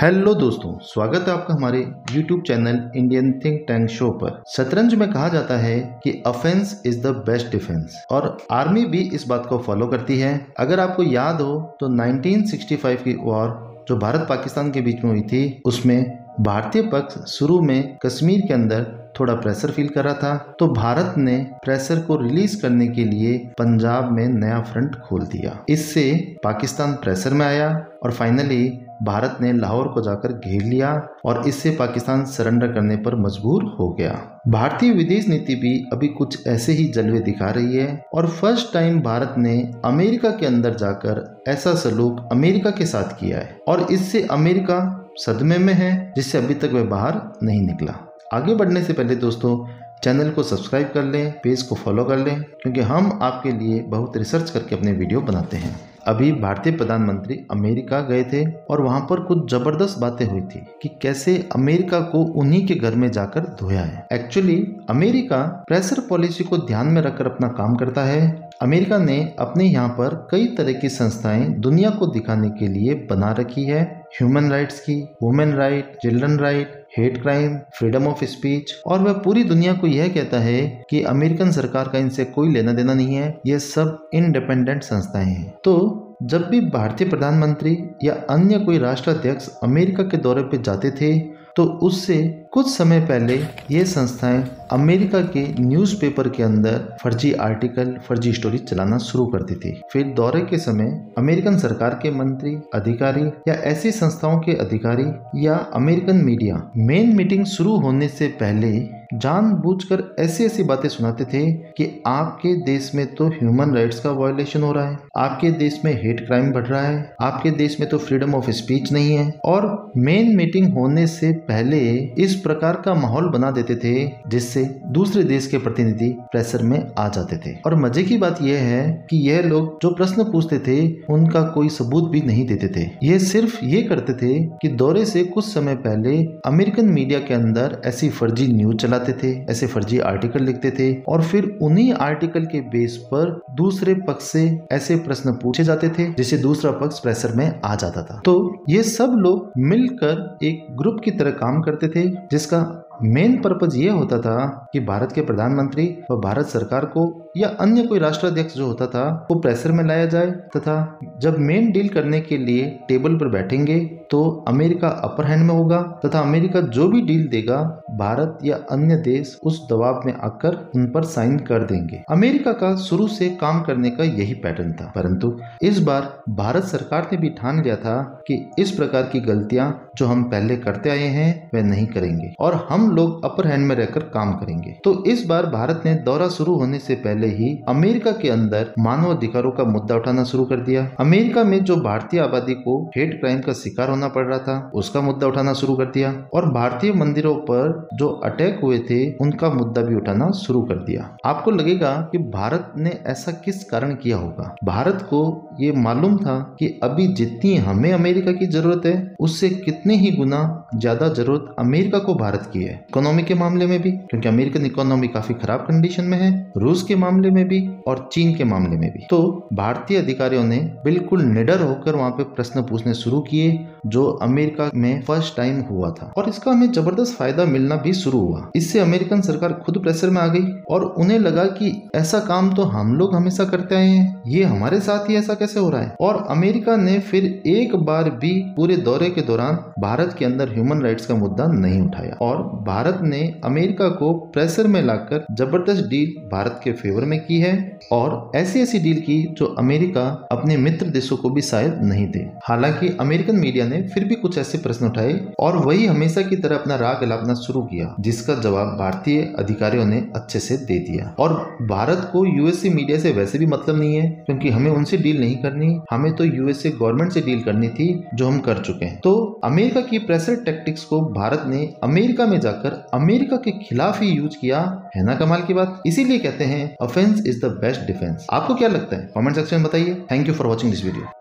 Hello दोस्तों, स्वागत है आपका हमारे YouTube channel Indian think tank show पर। शतरंज में कहा जाता है कि offence is the best defence और आर्मी भी इस बात को फॉलो करती है। अगर आपको याद हो तो 1965 की वॉर जो भारत पाकिस्तान के बीच में हुई थी, उसमें भारतीय पक्ष शुरू में कश्मीर के अंदर थोड़ा प्रेशर फील कर रहा था, तो भारत ने प्रेशर को रिलीज करने के लिए पंजाब में नया फ्रंट खोल दिया। इससे पाकिस्तान प्रेशर में आया और फाइनली भारत ने लाहौर को जाकर घेर लिया और इससे पाकिस्तान सरेंडर करने पर मजबूर हो गया। भारतीय विदेश नीति भी अभी कुछ ऐसे ही जलवे दिखा रही है और फर्स्ट टाइम भारत ने अमेरिका के अंदर जाकर ऐसा सलूक अमेरिका के साथ किया है और इससे अमेरिका सदमे में है, जिससे अभी तक वह बाहर नहीं निकला। आगे बढ़ने से पहले दोस्तों, चैनल को सब्सक्राइब कर लें, पेज को फॉलो कर लें, क्योंकि हम आपके लिए बहुत रिसर्च करके अपने वीडियो बनाते हैं। अभी भारतीय प्रधानमंत्री अमेरिका गए थे और वहां पर कुछ जबरदस्त बातें हुई थी कि कैसे अमेरिका को उन्हीं के घर में जाकर धोया है। एक्चुअली अमेरिका प्रेशर पॉलिसी को ध्यान में रखकर अपना काम करता है। अमेरिका ने अपने यहाँ पर कई तरह की संस्थाएं दुनिया को दिखाने के लिए बना रखी है। ह्यूमन राइट्स की, women right, children right, hate crime, freedom of speech, और वह पूरी दुनिया को यह कहता है कि अमेरिकन सरकार का इनसे कोई लेना देना नहीं है, ये सब इंडिपेंडेंट संस्थाएं हैं। तो जब भी भारतीय प्रधानमंत्री या अन्य कोई राष्ट्राध्यक्ष अमेरिका के दौरे पे जाते थे, तो उससे कुछ समय पहले ये संस्थाएं अमेरिका के न्यूज़पेपर के अंदर फर्जी आर्टिकल, फर्जी स्टोरी चलाना शुरू करती थी। फिर दौरे के समय अमेरिकन सरकार के मंत्री, अधिकारी या ऐसी संस्थाओं के अधिकारी या अमेरिकन मीडिया मेन मीटिंग शुरू होने से पहले जानबूझकर ऐसी ऐसी बातें सुनाते थे कि आपके देश में तो ह्यूमन राइट्स का वायलेशन हो रहा है, आपके देश में हेट क्राइम बढ़ रहा है, आपके देश में तो फ्रीडम ऑफ स्पीच नहीं है, और मेन मीटिंग होने से पहले इस प्रकार का माहौल बना देते थे जिससे दूसरे देश के प्रतिनिधि प्रेशर में आ जाते थे। और मजे की बात यह है कि यह लोग जो प्रश्न पूछते थे उनका कोई सबूत भी नहीं देते थे। यह सिर्फ ये करते थे कि दौरे से कुछ समय पहले अमेरिकन मीडिया के अंदर ऐसी फर्जी न्यूज चलाते थे, ऐसे फर्जी आर्टिकल लिखते थे और फिर उन्हीं आर्टिकल के बेस पर दूसरे पक्ष से ऐसे प्रश्न पूछे जाते थे जिससे दूसरा पक्ष प्रेशर में आ जाता था। तो ये सब लोग मिलकर एक ग्रुप की तरह काम करते थे, जिसका मेन पर्पज ये होता था कि भारत के प्रधानमंत्री व भारत सरकार को या अन्य कोई राष्ट्राध्यक्ष जो होता था वो प्रेशर में लाया जाए, तथा जब मेन डील करने के लिए टेबल पर बैठेंगे तो अमेरिका अपर हैंड में होगा तथा अमेरिका जो भी डील देगा भारत या अन्य देश उस दबाव में आकर उन पर साइन कर देंगे। अमेरिका का शुरू से काम करने का यही पैटर्न था, परंतु इस बार भारत सरकार ने भी ठान लिया था कि इस प्रकार की गलतियां जो हम पहले करते आए हैं वह नहीं करेंगे और हम लोग अपर हैंड में रहकर काम करेंगे। तो इस बार भारत ने दौरा शुरू होने से पहले ही अमेरिका के अंदर मानव अधिकारों का मुद्दा उठाना शुरू कर दिया। अमेरिका में जो भारतीय आबादी को हेट क्राइम का शिकार होना पड़ रहा था उसका मुद्दा उठाना शुरू कर दिया और भारतीय मंदिरों पर जो अटैक हुए थे उनका मुद्दा भी उठाना शुरू कर दिया। आपको लगेगा कि भारत ने ऐसा किस कारण किया होगा। भारत को ये मालूम था कि अभी जितनी हमें अमेरिका की जरूरत है उससे कितने ही गुना ज्यादा जरूरत अमेरिका को भारत की है। इकोनॉमी के मामले में भी, क्योंकि अमेरिकन इकोनॉमी काफी खराब कंडीशन में है, रूस के मामले में भी और चीन के मामले में भी। तो भारतीय अधिकारियों ने बिल्कुल निडर होकर वहां पे प्रश्न पूछने शुरू किए जो अमेरिका में फर्स्ट टाइम हुआ था और इसका हमें जबरदस्त फायदा मिलना भी शुरू हुआ। इससे अमेरिकन सरकार खुद प्रेशर में आ गई और उन्हें लगा कि ऐसा काम तो हम लोग हमेशा करते आए हैं, ये हमारे साथ ही ऐसा कैसे हो रहा है। और अमेरिका ने फिर एक बार भी पूरे दौरे के दौरान भारत के अंदर ह्यूमन राइट्स का मुद्दा नहीं उठाया और भारत ने अमेरिका को प्रेशर में लाकर जबरदस्त डील भारत के फेवर में की है और ऐसी ऐसी डील की जो अमेरिका अपने मित्र देशों को भी शायद नहीं दे। हालांकि अमेरिकन मीडिया ने फिर भी कुछ ऐसे प्रश्न उठाए और वही हमेशा की तरह अपना राग लापना शुरू किया, जिसका जवाब भारतीय अधिकारियों ने अच्छे से दे दिया। और भारत को यूएसए मीडिया से वैसे भी मतलब नहीं है, क्योंकि हमें उनसे डील नहीं करनी, हमें तो यूएसए गवर्नमेंट से डील करनी थी जो हम कर चुके हैं। तो अमेरिका की प्रेशर टैक्टिक्स को भारत ने अमेरिका में जाकर अमेरिका के खिलाफ ही यूज किया, है ना कमाल की बात। इसीलिए कहते हैं offence is the best defence. आपको क्या लगता है कमेंट सेक्शन में बताइए। Thank you for watching this video.